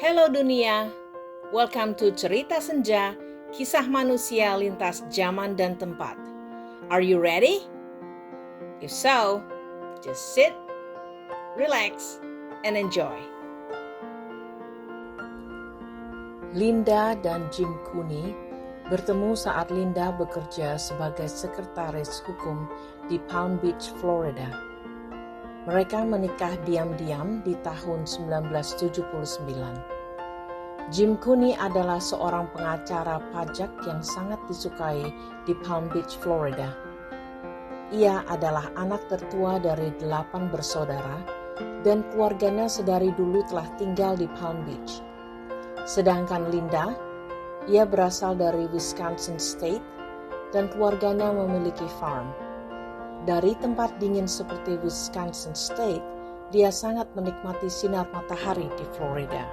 Hello dunia, welcome to Cerita Senja, kisah manusia lintas zaman dan tempat. Are you ready? If so, just sit, relax, and enjoy. Linda dan Jim Cooney bertemu saat Linda bekerja sebagai sekretaris hukum di Palm Beach, Florida. Mereka menikah diam-diam di tahun 1979. Jim Cooney adalah seorang pengacara pajak yang sangat disukai di Palm Beach, Florida. Ia adalah anak tertua dari 8 bersaudara dan keluarganya sedari dulu telah tinggal di Palm Beach. Sedangkan Linda, ia berasal dari Wisconsin State dan keluarganya memiliki farm. Dari tempat dingin seperti Wisconsin State, dia sangat menikmati sinar matahari di Florida.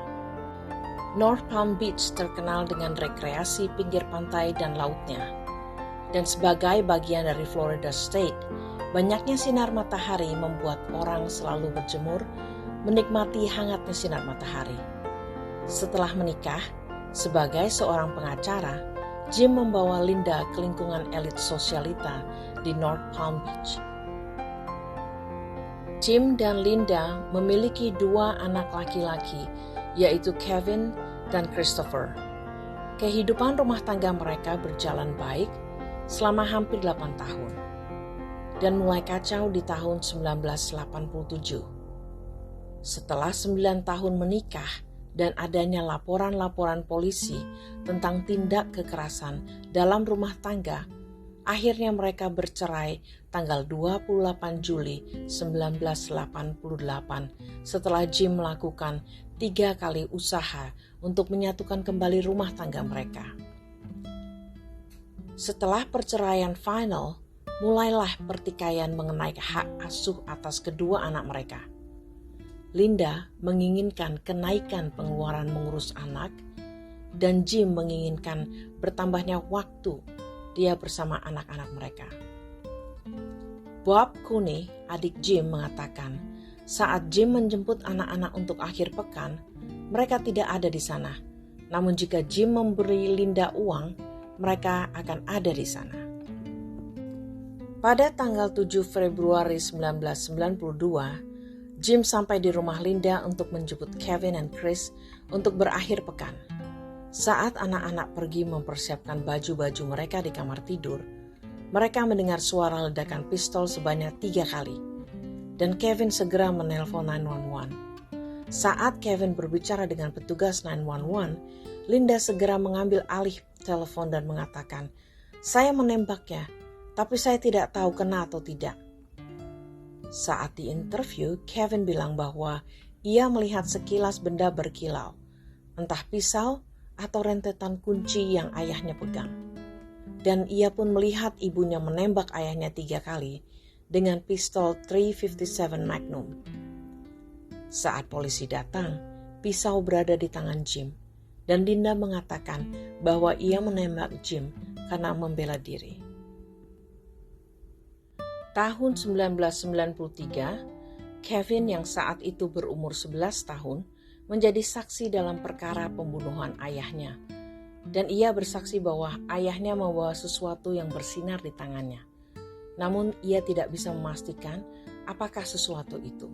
North Palm Beach terkenal dengan rekreasi pinggir pantai dan lautnya. Dan sebagai bagian dari Florida State, banyaknya sinar matahari membuat orang selalu berjemur, menikmati hangatnya sinar matahari. Setelah menikah, sebagai seorang pengacara, Jim membawa Linda ke lingkungan elit sosialita di North Palm Beach. Jim dan Linda memiliki 2 anak laki-laki, yaitu Kevin dan Christopher. Kehidupan rumah tangga mereka berjalan baik selama hampir 8 tahun, dan mulai kacau di tahun 1987. Setelah 9 tahun menikah, dan adanya laporan-laporan polisi tentang tindak kekerasan dalam rumah tangga, akhirnya mereka bercerai tanggal 28 Juli 1988 setelah Jim melakukan 3 kali usaha untuk menyatukan kembali rumah tangga mereka. Setelah perceraian final, mulailah pertikaian mengenai hak asuh atas kedua anak mereka. Linda menginginkan kenaikan pengeluaran mengurus anak, dan Jim menginginkan bertambahnya waktu dia bersama anak-anak mereka. Bob Cooney, adik Jim, mengatakan saat Jim menjemput anak-anak untuk akhir pekan, mereka tidak ada di sana. Namun jika Jim memberi Linda uang, mereka akan ada di sana. Pada tanggal 7 Februari 1992, Jim sampai di rumah Linda untuk menjemput Kevin dan Chris untuk berakhir pekan. Saat anak-anak pergi mempersiapkan baju-baju mereka di kamar tidur, mereka mendengar suara ledakan pistol sebanyak 3 kali, dan Kevin segera menelpon 911. Saat Kevin berbicara dengan petugas 911, Linda segera mengambil alih telepon dan mengatakan, "Saya menembaknya, tapi saya tidak tahu kena atau tidak." Saat di interview, Kevin bilang bahwa ia melihat sekilas benda berkilau, entah pisau atau rentetan kunci yang ayahnya pegang. Dan ia pun melihat ibunya menembak ayahnya 3 kali dengan pistol .357 Magnum. Saat polisi datang, pisau berada di tangan Jim, dan Linda mengatakan bahwa ia menembak Jim karena membela diri. Tahun 1993, Kevin yang saat itu berumur 11 tahun menjadi saksi dalam perkara pembunuhan ayahnya. Dan ia bersaksi bahwa ayahnya membawa sesuatu yang bersinar di tangannya. Namun ia tidak bisa memastikan apakah sesuatu itu.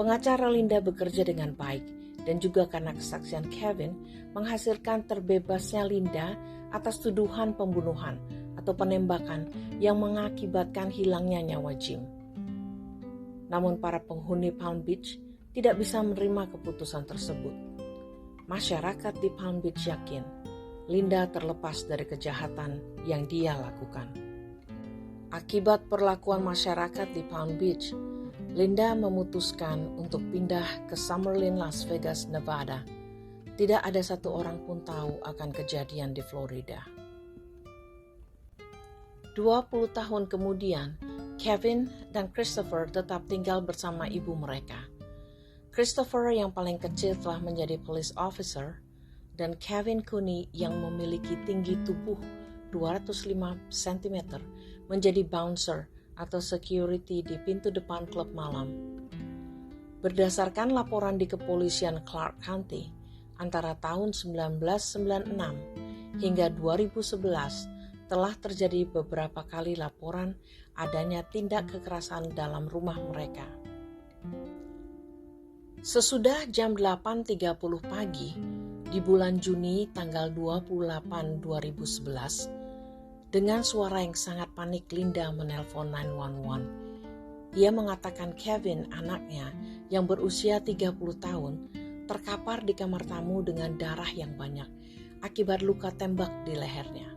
Pengacara Linda bekerja dengan baik dan juga karena kesaksian Kevin menghasilkan terbebasnya Linda atas tuduhan pembunuhan atau penembakan yang mengakibatkan hilangnya nyawa Jim. Namun para penghuni Palm Beach tidak bisa menerima keputusan tersebut. Masyarakat di Palm Beach yakin Linda terlepas dari kejahatan yang dia lakukan. Akibat perlakuan masyarakat di Palm Beach, Linda memutuskan untuk pindah ke Summerlin, Las Vegas, Nevada. Tidak ada satu orang pun tahu akan kejadian di Florida. 20 tahun kemudian, Kevin dan Christopher tetap tinggal bersama ibu mereka. Christopher yang paling kecil telah menjadi police officer, dan Kevin Cooney yang memiliki tinggi tubuh 205 cm menjadi bouncer atau security di pintu depan klub malam. Berdasarkan laporan di kepolisian Clark County, antara tahun 1996 hingga 2011 telah terjadi beberapa kali laporan adanya tindak kekerasan dalam rumah mereka. Sesudah jam 8.30 pagi di bulan Juni tanggal 28 2011, dengan suara yang sangat panik Linda menelpon 911. Ia mengatakan Kevin, anaknya yang berusia 30 tahun, terkapar di kamar tamu dengan darah yang banyak akibat luka tembak di lehernya.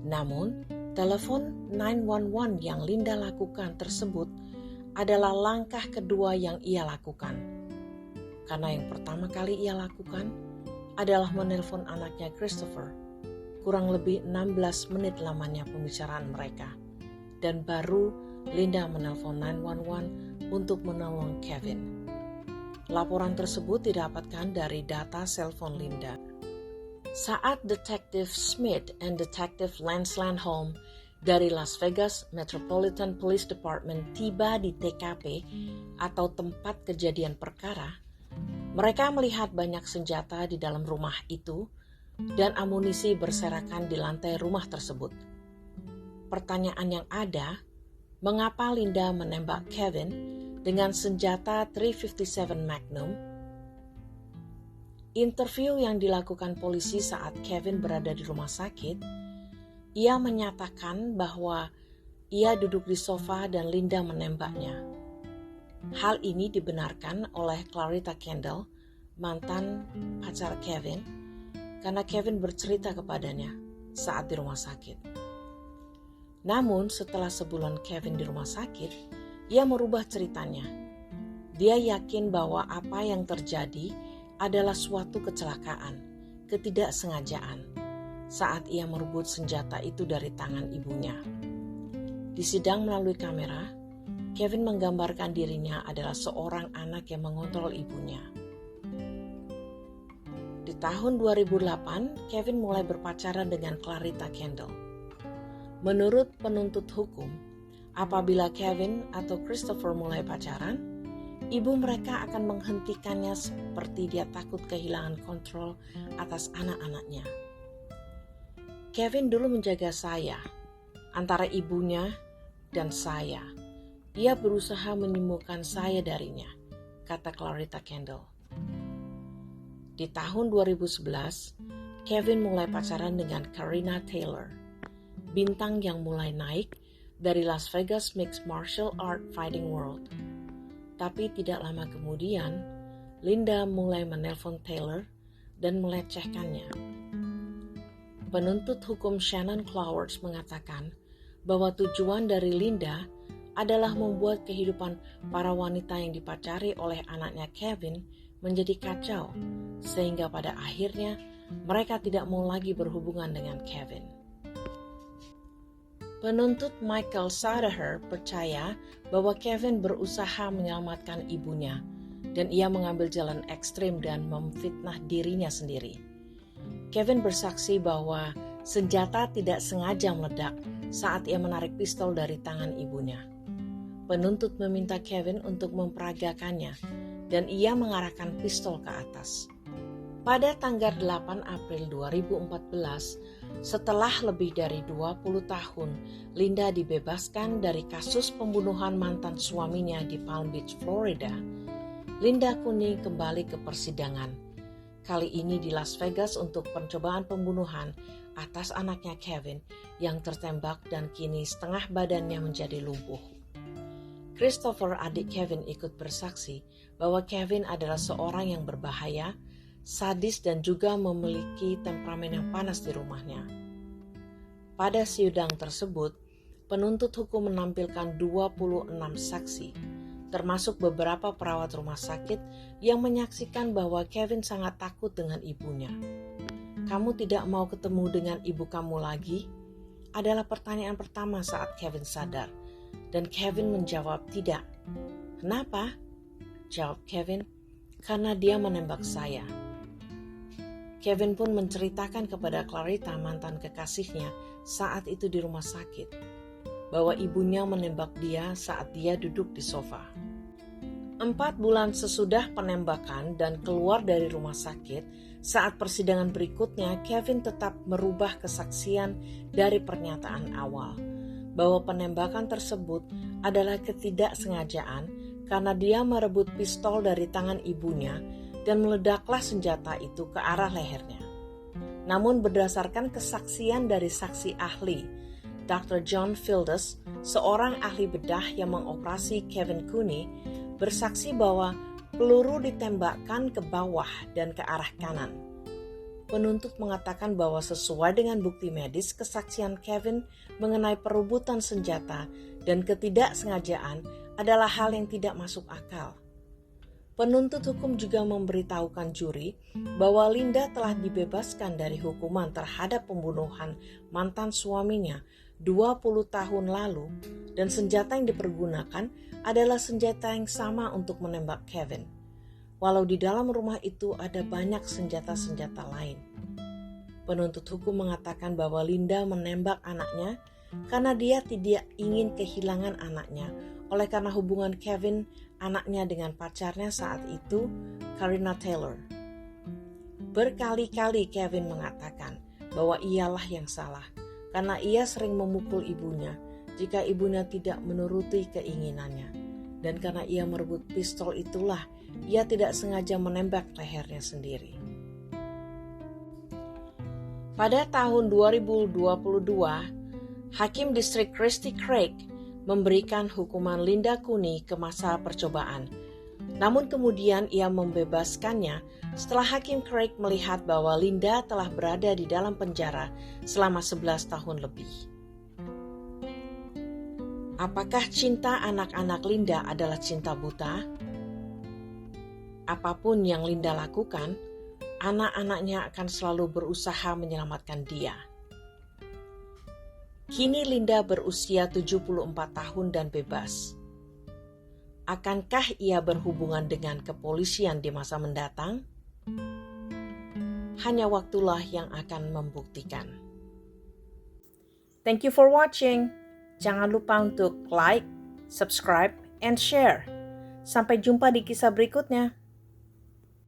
Namun, telepon 911 yang Linda lakukan tersebut adalah langkah kedua yang ia lakukan. Karena yang pertama kali ia lakukan adalah menelpon anaknya Christopher. Kurang lebih 16 menit lamanya pembicaraan mereka. Dan baru Linda menelpon 911 untuk menolong Kevin. Laporan tersebut didapatkan dari data selfon Linda. Saat Detective Smith dan Detective Lance Lanholm dari Las Vegas Metropolitan Police Department tiba di TKP atau tempat kejadian perkara, mereka melihat banyak senjata di dalam rumah itu dan amunisi berserakan di lantai rumah tersebut. Pertanyaan yang ada, mengapa Linda menembak Kevin dengan senjata .357 Magnum? Interview yang dilakukan polisi saat Kevin berada di rumah sakit, ia menyatakan bahwa ia duduk di sofa dan Linda menembaknya. Hal ini dibenarkan oleh Clarita Kendall, mantan pacar Kevin, karena Kevin bercerita kepadanya saat di rumah sakit. Namun setelah sebulan Kevin di rumah sakit, ia merubah ceritanya. Dia yakin bahwa apa yang terjadi adalah suatu kecelakaan, ketidaksengajaan, saat ia merebut senjata itu dari tangan ibunya. Di sidang melalui kamera, Kevin menggambarkan dirinya adalah seorang anak yang mengontrol ibunya. Di tahun 2008, Kevin mulai berpacaran dengan Clarita Kendall. Menurut penuntut hukum, apabila Kevin atau Christopher mulai pacaran, ibu mereka akan menghentikannya seperti dia takut kehilangan kontrol atas anak-anaknya. Kevin dulu menjaga saya, antara ibunya dan saya. Ia berusaha menyembuhkan saya darinya, kata Clarita Kendall. Di tahun 2011, Kevin mulai pacaran dengan Karina Taylor, bintang yang mulai naik dari Las Vegas Mixed Martial Art Fighting World. Tapi tidak lama kemudian, Linda mulai menelpon Taylor dan melecehkannya. Penuntut hukum Shannon Clowers mengatakan bahwa tujuan dari Linda adalah membuat kehidupan para wanita yang dipacari oleh anaknya Kevin menjadi kacau, sehingga pada akhirnya mereka tidak mau lagi berhubungan dengan Kevin. Penuntut Michael Sadaher percaya bahwa Kevin berusaha menyelamatkan ibunya dan ia mengambil jalan ekstrim dan memfitnah dirinya sendiri. Kevin bersaksi bahwa senjata tidak sengaja meledak saat ia menarik pistol dari tangan ibunya. Penuntut meminta Kevin untuk memperagakannya dan ia mengarahkan pistol ke atas. Pada tanggal 8 April 2014, setelah lebih dari 20 tahun, Linda dibebaskan dari kasus pembunuhan mantan suaminya di Palm Beach, Florida. Linda Kuning kembali ke persidangan. Kali ini di Las Vegas untuk percobaan pembunuhan atas anaknya Kevin yang tertembak dan kini setengah badannya menjadi lumpuh. Christopher, adik Kevin, ikut bersaksi bahwa Kevin adalah seorang yang berbahaya, sadis dan juga memiliki temperamen yang panas di rumahnya. Pada sidang tersebut, penuntut hukum menampilkan 26 saksi, termasuk beberapa perawat rumah sakit yang menyaksikan bahwa Kevin sangat takut dengan ibunya. "Kamu tidak mau ketemu dengan ibu kamu lagi?" adalah pertanyaan pertama saat Kevin sadar, dan Kevin menjawab tidak. "Kenapa?" jawab Kevin, "Karena dia menembak saya." Kevin pun menceritakan kepada Clarita, mantan kekasihnya, saat itu di rumah sakit, bahwa ibunya menembak dia saat dia duduk di sofa. 4 bulan sesudah penembakan dan keluar dari rumah sakit, saat persidangan berikutnya, Kevin tetap merubah kesaksian dari pernyataan awal bahwa penembakan tersebut adalah ketidaksengajaan karena dia merebut pistol dari tangan ibunya dan meledaklah senjata itu ke arah lehernya. Namun berdasarkan kesaksian dari saksi ahli, Dr. John Fildes, seorang ahli bedah yang mengoperasi Kevin Cooney, bersaksi bahwa peluru ditembakkan ke bawah dan ke arah kanan. Penuntut mengatakan bahwa sesuai dengan bukti medis, kesaksian Kevin mengenai perebutan senjata dan ketidaksengajaan adalah hal yang tidak masuk akal. Penuntut hukum juga memberitahukan juri bahwa Linda telah dibebaskan dari hukuman terhadap pembunuhan mantan suaminya 20 tahun lalu dan senjata yang dipergunakan adalah senjata yang sama untuk menembak Kevin. Walau di dalam rumah itu ada banyak senjata-senjata lain. Penuntut hukum mengatakan bahwa Linda menembak anaknya karena dia tidak ingin kehilangan anaknya oleh karena hubungan Kevin anaknya dengan pacarnya saat itu, Karina Taylor. Berkali-kali Kevin mengatakan bahwa ialah yang salah karena ia sering memukul ibunya jika ibunya tidak menuruti keinginannya. Dan karena ia merebut pistol itulah ia tidak sengaja menembak lehernya sendiri. Pada tahun 2022, Hakim Distrik Christy Craig memberikan hukuman Linda Cooney ke masa percobaan. Namun kemudian ia membebaskannya setelah Hakim Craig melihat bahwa Linda telah berada di dalam penjara selama 11 tahun lebih. Apakah cinta anak-anak Linda adalah cinta buta? Apapun yang Linda lakukan, anak-anaknya akan selalu berusaha menyelamatkan dia. Kini Linda berusia 74 tahun dan bebas. Akankah ia berhubungan dengan kepolisian di masa mendatang? Hanya waktulah yang akan membuktikan. Thank you for watching. Jangan lupa untuk like, subscribe, and share. Sampai jumpa di kisah berikutnya.